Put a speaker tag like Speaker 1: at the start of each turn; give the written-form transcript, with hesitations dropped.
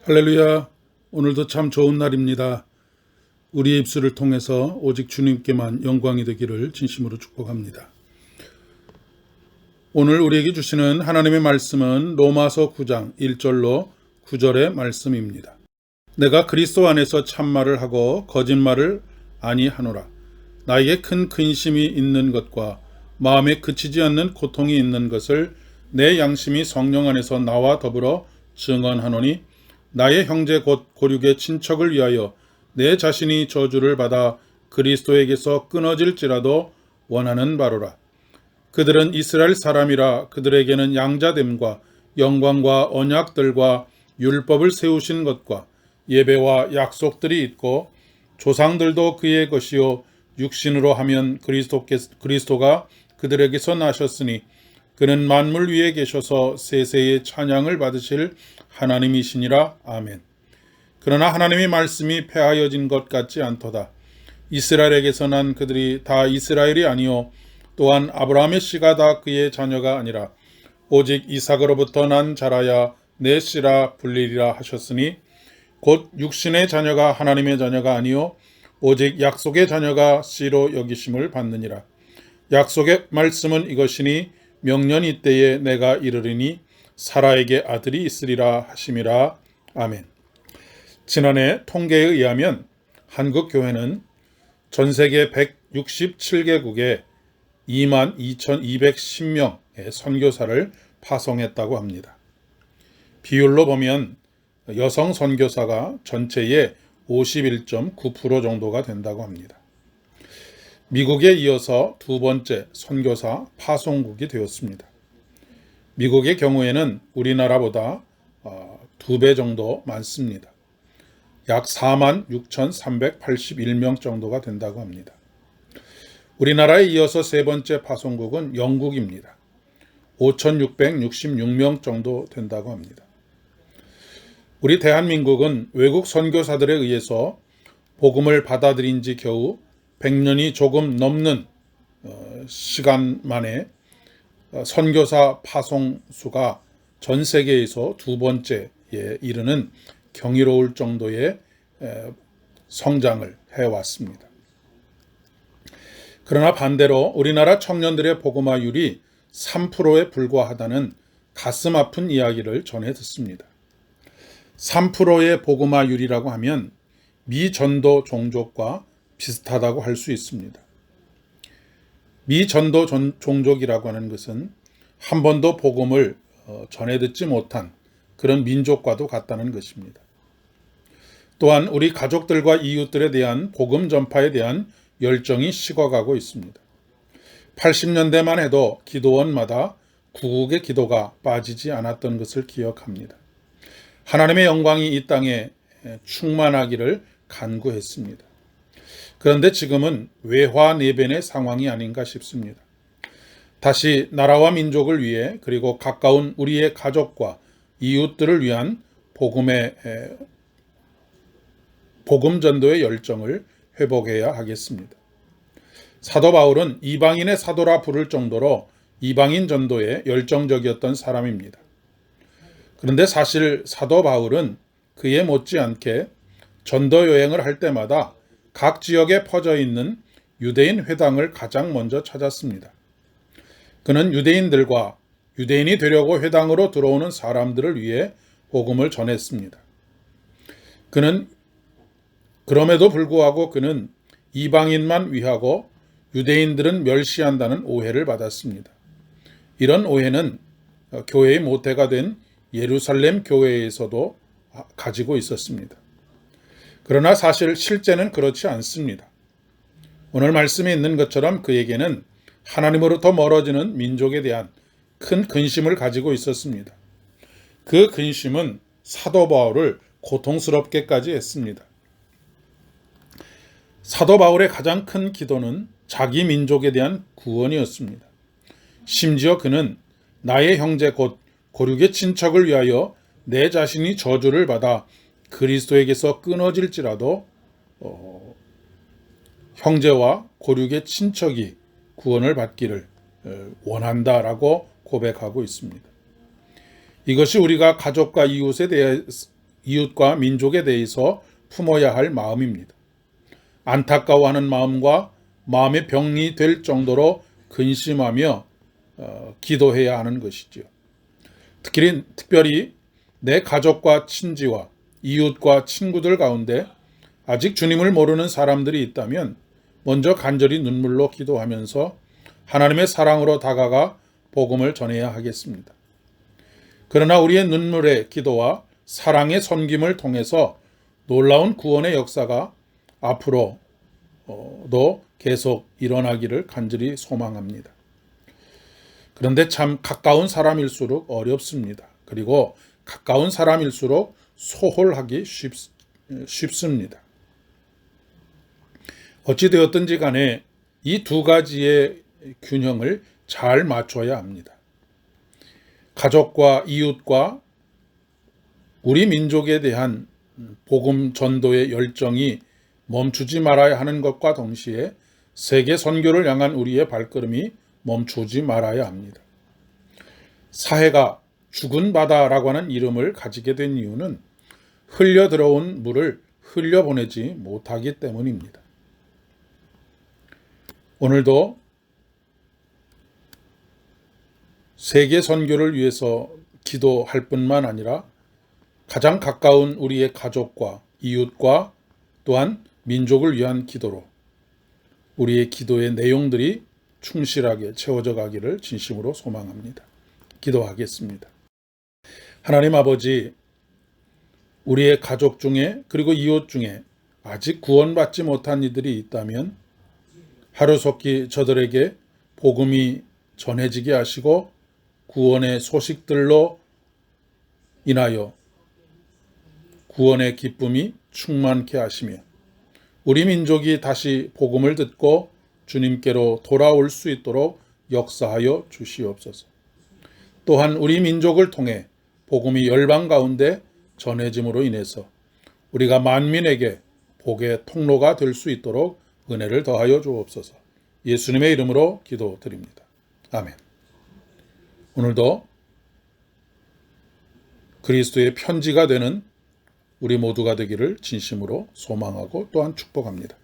Speaker 1: 할렐루야. 오늘도 참 좋은 날입니다. 우리의 입술을 통해서 오직 주님께만 영광이 되기를 진심으로 축복합니다. 오늘 우리에게 주시는 하나님의 말씀은 로마서 9장 1절로 9절의 말씀입니다. 내가 그리스도 안에서 참말을 하고 거짓말을 아니하노라. 나에게 큰 근심이 있는 것과 마음에 그치지 않는 고통이 있는 것을 내 양심이 성령 안에서 나와 더불어 증언하노니 나의 형제 곧 고륙의 친척을 위하여 내 자신이 저주를 받아 그리스도에게서 끊어질지라도 원하는 바로라. 그들은 이스라엘 사람이라 그들에게는 양자됨과 영광과 언약들과 율법을 세우신 것과 예배와 약속들이 있고 조상들도 그의 것이요 육신으로 하면 그리스도가 그들에게서 나셨으니 그는 만물 위에 계셔서 세세의 찬양을 받으실 하나님이시니라. 아멘. 그러나 하나님의 말씀이 폐하여진 것 같지 않도다. 이스라엘에게서 난 그들이 다 이스라엘이 아니요 또한 아브라함의 씨가 다 그의 자녀가 아니라 오직 이삭으로부터 난 자라야 내 씨라 불리리라 하셨으니 곧 육신의 자녀가 하나님의 자녀가 아니요 오직 약속의 자녀가 씨로 여기심을 받느니라. 약속의 말씀은 이것이니 명년이 때에 내가 이르리니 사라에게 아들이 있으리라 하심이라. 아멘. 지난해 통계에 의하면 한국 교회는 전 세계 167개국에 22,210명의 선교사를 파송했다고 합니다. 비율로 보면 여성 선교사가 전체의 51.9% 정도가 된다고 합니다. 미국에 이어서 두 번째 선교사 파송국이 되었습니다. 미국의 경우에는 우리나라보다 2배 정도 많습니다. 약 46,381명 정도가 된다고 합니다. 우리나라에 이어서 세 번째 파송국은 영국입니다. 5,666명 정도 된다고 합니다. 우리 대한민국은 외국 선교사들에 의해서 복음을 받아들인 지 겨우 100년이 조금 넘는 시간 만에 선교사 파송 수가 전 세계에서 두 번째에 이르는 경이로울 정도의 성장을 해왔습니다. 그러나 반대로 우리나라 청년들의 복음화율이 3%에 불과하다는 가슴 아픈 이야기를 전해 듣습니다. 3%의 복음화율이라고 하면 미전도 종족과 비슷하다고 할 수 있습니다. 미전도 종족이라고 하는 것은 한 번도 복음을 전해 듣지 못한 그런 민족과도 같다는 것입니다. 또한 우리 가족들과 이웃들에 대한 복음 전파에 대한 열정이 식어가고 있습니다. 80년대만 해도 기도원마다 구국의 기도가 빠지지 않았던 것을 기억합니다. 하나님의 영광이 이 땅에 충만하기를 간구했습니다. 그런데 지금은 외화내변의 상황이 아닌가 싶습니다. 다시 나라와 민족을 위해 그리고 가까운 우리의 가족과 이웃들을 위한 복음 전도의 열정을 회복해야 하겠습니다. 사도 바울은 이방인의 사도라 부를 정도로 이방인 전도에 열정적이었던 사람입니다. 그런데 사실 사도 바울은 그에 못지않게 전도 여행을 할 때마다 각 지역에 퍼져 있는 유대인 회당을 가장 먼저 찾았습니다. 그는 유대인들과 유대인이 되려고 회당으로 들어오는 사람들을 위해 복음을 전했습니다. 그럼에도 불구하고 그는 이방인만 위하고 유대인들은 멸시한다는 오해를 받았습니다. 이런 오해는 교회의 모태가 된 예루살렘 교회에서도 가지고 있었습니다. 그러나 사실 실제는 그렇지 않습니다. 오늘 말씀에 있는 것처럼 그에게는 하나님으로부터 멀어지는 민족에 대한 큰 근심을 가지고 있었습니다. 그 근심은 사도 바울을 고통스럽게까지 했습니다. 사도 바울의 가장 큰 기도는 자기 민족에 대한 구원이었습니다. 심지어 그는 나의 형제 곧 고륙의 친척을 위하여 내 자신이 저주를 받아 그리스도에게서 끊어질지라도 형제와 고륙의 친척이 구원을 받기를 원한다라고 고백하고 있습니다. 이것이 우리가 가족과 이웃에 이웃과 민족에 대해서 품어야 할 마음입니다. 안타까워하는 마음과 마음의 병이 될 정도로 근심하며 기도해야 하는 것이지요. 특별히 내 가족과 친지와 이웃과 친구들 가운데 아직 주님을 모르는 사람들이 있다면 먼저 간절히 눈물로 기도하면서 하나님의 사랑으로 다가가 복음을 전해야 하겠습니다. 그러나 우리의 눈물의 기도와 사랑의 섬김을 통해서 놀라운 구원의 역사가 앞으로도 계속 일어나기를 간절히 소망합니다. 그런데 참 가까운 사람일수록 어렵습니다. 그리고 가까운 사람일수록 소홀하기 쉽습니다. 어찌되었든지 간에 이 두 가지의 균형을 잘 맞춰야 합니다. 가족과 이웃과 우리 민족에 대한 복음 전도의 열정이 멈추지 말아야 하는 것과 동시에 세계 선교를 향한 우리의 발걸음이 멈추지 말아야 합니다. 사해가 죽은 바다라고 하는 이름을 가지게 된 이유는 흘려 들어온 물을 흘려보내지 못하기 때문입니다. 오늘도 세계 선교를 위해서 기도할 뿐만 아니라 가장 가까운 우리의 가족과 이웃과 또한 민족을 위한 기도로 우리의 기도의 내용들이 충실하게 채워져 가기를 진심으로 소망합니다. 기도하겠습니다. 하나님 아버지, 우리의 가족 중에 그리고 이웃 중에 아직 구원받지 못한 이들이 있다면 하루속히 저들에게 복음이 전해지게 하시고 구원의 소식들로 인하여 구원의 기쁨이 충만케 하시며 우리 민족이 다시 복음을 듣고 주님께로 돌아올 수 있도록 역사하여 주시옵소서. 또한 우리 민족을 통해 복음이 열방 가운데 전해짐으로 인해서 우리가 만민에게 복의 통로가 될 수 있도록 은혜를 더하여 주옵소서. 예수님의 이름으로 기도드립니다. 아멘. 오늘도 그리스도의 편지가 되는 우리 모두가 되기를 진심으로 소망하고 또한 축복합니다.